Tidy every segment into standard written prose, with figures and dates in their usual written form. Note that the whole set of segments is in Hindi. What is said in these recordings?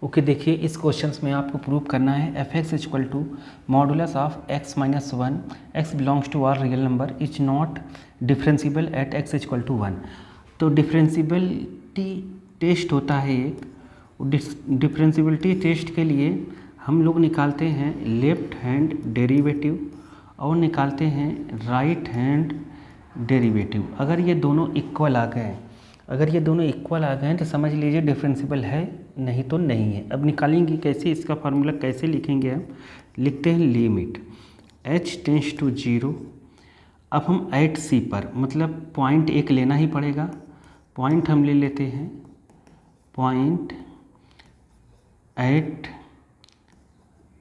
ओके देखिए, इस क्वेश्चंस में आपको प्रूव करना है F X equal to modulus of X minus one, X belongs to R real number is not differentiable at X equal to one. तो डिफरेंशिएबिलिटी टेस्ट होता है एक, डिफरेंशिएबिलिटी टेस्ट के लिए हम लोग निकालते हैं लेफ्ट हैंड डेरिवेटिव और निकालते हैं राइट हैंड डेरिवेटिव। अगर ये दोनों इक्वल आ गए तो समझ लीजिए डिफरेंशिएबल है, नहीं तो नहीं है। अब निकालेंगे कैसे, इसका फार्मूला कैसे लिखेंगे हम, लिखते हैं लिमिट h टेंस टू 0। अब हम एट सी पर मतलब पॉइंट एक लेना ही पड़ेगा, पॉइंट हम ले लेते हैं point at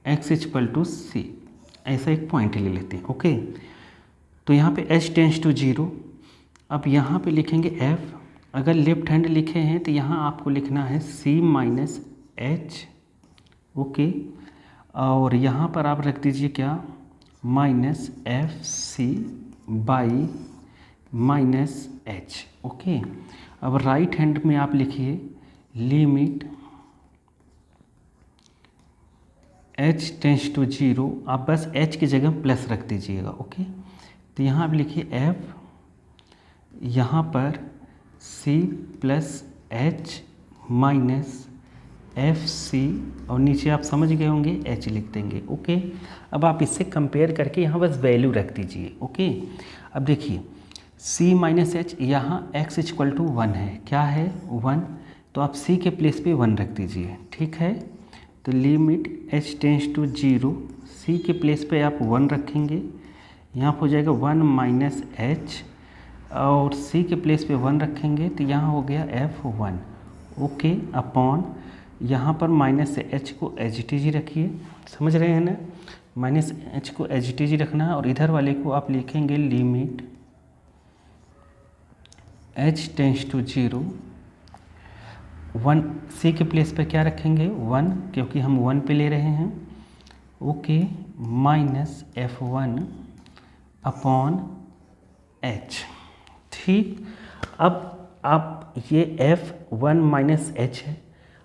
x equal to C, ऐसा एक पॉइंट ले लेते हैं। ओके, तो यहाँ पे h टेंस टू 0। अब यहाँ पे लिखेंगे f, अगर लेफ्ट हैंड लिखे हैं तो यहाँ आपको लिखना है c माइनस एच। ओके, और यहाँ पर आप रख दीजिए क्या, minus F C by minus H. Okay, अब राइट हैंड में आप लिखिए लिमिट h टेंस टू 0। आप बस h की जगह प्लस रख दीजिएगा। ओके, तो यहाँ आप लिखिए f, यहाँ पर c plus H minus F C, और नीचे आप समझ गए होंगे h लिख देंगे। ओके, अब आप इससे कंपेयर करके यहाँ बस वैल्यू रख दीजिए। ओके, अब देखिए c माइनस एच, यहाँ x इक्वल टू 1 है, क्या है 1, तो आप c के प्लेस पे 1 रख दीजिए। ठीक है, तो limit h tends to 0, c के प्लेस पे आप 1 रखेंगे, यहाँ पर हो जाएगा 1 माइनस एच, और c के प्लेस पे 1 रखेंगे तो यहाँ हो गया f1। ओके, अपॉन यहाँ पर माइनस h को एच टी जी रखिए, समझ रहे हैं ना, माइनस h को एच टी जी रखना है, और इधर वाले को आप लिखेंगे limit h tends to 0, 1 c के प्लेस पे क्या रखेंगे 1, क्योंकि हम 1 पे ले रहे हैं। Okay, minus f1 upon h। ठीक, अब आप ये f1 माइनस एच है,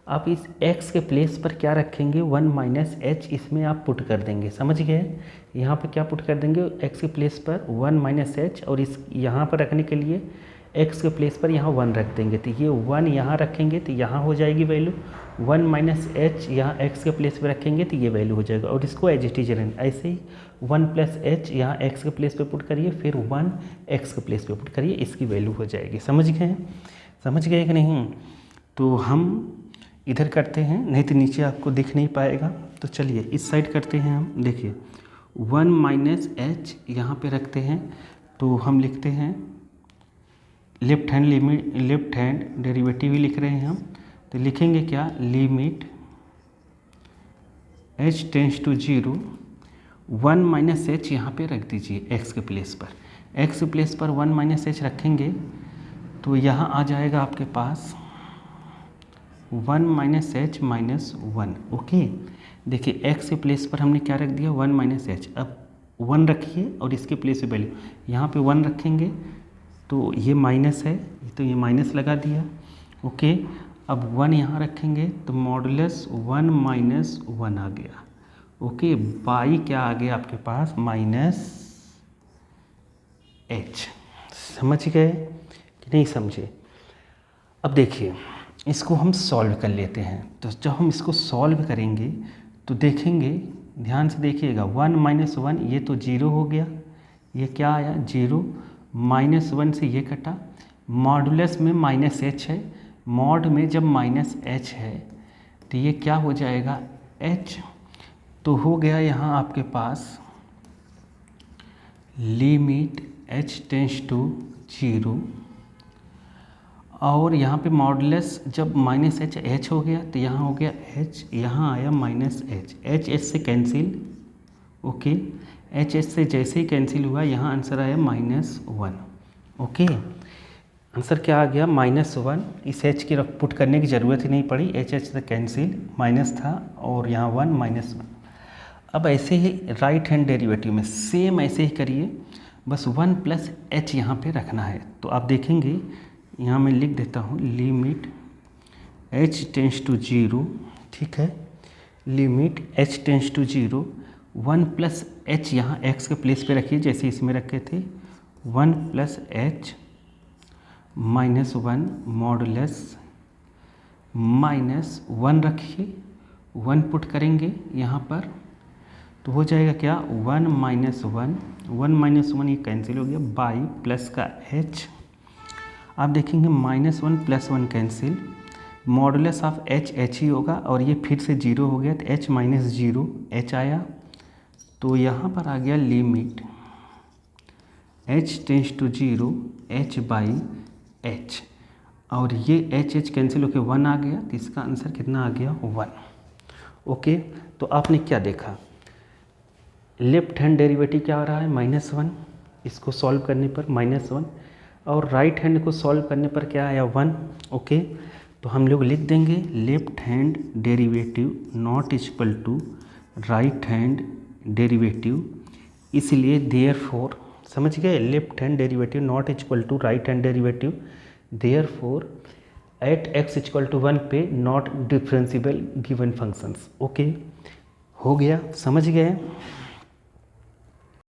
आप इस x के प्लेस पर क्या रखेंगे 1 माइनस एच, इसमें आप पुट कर देंगे, समझ गए। यहाँ पे क्या पुट कर देंगे, x के प्लेस पर 1 माइनस एच, और इस यहाँ पर रखने के लिए x के प्लेस पर यहाँ 1 रख देंगे, तो ये 1 यहाँ रखेंगे तो यहाँ हो जाएगी वैल्यू 1 माइनस एच, यहाँ x के प्लेस पर रखेंगे तो ये वैल्यू हो जाएगा, और इसको एज इट इज ऐसे ही 1 प्लस एच यहाँ x के प्लेस पे पुट करिए, फिर 1 x के प्लेस पे पुट करिए, इसकी वैल्यू हो जाएगी। समझ गए कि नहीं। तो हम इधर करते हैं, नहीं तो नीचे आपको दिख नहीं पाएगा, तो चलिए इस साइड करते हैं हम। देखिए 1 माइनस एच यहाँ पे रखते हैं, तो हम लिखते हैं left hand limit, left hand derivative ही लिख रहे हैं हम, तो लिखेंगे क्या, limit h tends to 0, 1 minus H यहाँ पे रख दीजिए x के प्लेस पर, x के प्लेस पर 1 माइनस एच रखेंगे तो यहाँ आ जाएगा आपके पास 1 माइनस एच माइनस 1। ओके, देखिए x के प्लेस पर हमने क्या रख दिया 1 माइनस एच, अब 1 रखिए और इसके प्लेस पे वैल्यू यहाँ पे 1 रखेंगे, तो ये माइनस है तो ये माइनस लगा दिया। ओके, अब 1 यहाँ रखेंगे तो मॉडुलस 1 माइनस 1 आ गया। ओके, बाई क्या आ गया आपके पास माइनस एच। समझ गए कि नहीं समझे। अब देखिए इसको हम सॉल्व कर लेते हैं, तो जब हम इसको सॉल्व करेंगे तो देखेंगे, ध्यान से देखिएगा 1 माइनस 1 ये तो 0 हो गया, ये क्या आया 0, माइनस 1 से ये कटा, मॉडुलस में माइनस एच है, मॉड में जब माइनस एच है तो ये क्या हो जाएगा h, तो हो गया यहाँ आपके पास लिमिट h टेंस टू 0, और यहाँ पे मॉडुलस जब माइनस एच हो गया तो यहाँ हो गया h, यहाँ आया माइनस एच से कैंसिल। ओके, एच से जैसे ही कैंसिल हुआ यहाँ आंसर आया -1। ओके, आंसर क्या आ गया -1, इस h की पुट करने की ज़रूरत ही नहीं पड़ी, एच से कैंसिल, माइनस था और यहाँ 1 -1। अब ऐसे ही राइट हैंड डेरिवेटिव में सेम ऐसे ही करिए, बस 1 प्लस एच यहाँ पे रखना है। तो आप देखेंगे यहाँ मैं लिख देता हूँ लिमिट h टेंस टू 0, ठीक है। Limit h tends to 0, 1 plus H यहाँ x के प्लेस पे रखिए जैसे इसमें रखे थे, 1 plus H minus 1 modulus minus 1 रखिए, 1 पुट करेंगे यहाँ पर तो हो जाएगा क्या, 1 माइनस 1, 1 माइनस 1 ये कैंसिल हो गया, बाई प्लस का h, आप देखेंगे -1 + 1 कैंसिल, मॉडुलस ऑफ h ही होगा और ये फिर से 0 हो गया तो h - 0 h आया, तो यहाँ पर आ गया limit h tends to 0 h/h, और ये h कैंसिल होकर 1 आ गया तो इसका आंसर कितना आ गया, 1। ओके, तो आपने क्या देखा, लेफ्ट हैंड डेरिवेटिव क्या आ रहा है, -1, इसको सॉल्व करने पर -1, और राइट हैंड को सॉल्व करने पर क्या आया, 1। ओके, तो हम लोग लिख देंगे left hand derivative not equal to right hand derivative, इसलिए देयरफॉर, समझ गए, left hand derivative not equal to right hand derivative, therefore at x = 1 पे not differentiable given functions. Okay, हो गया, समझ गए।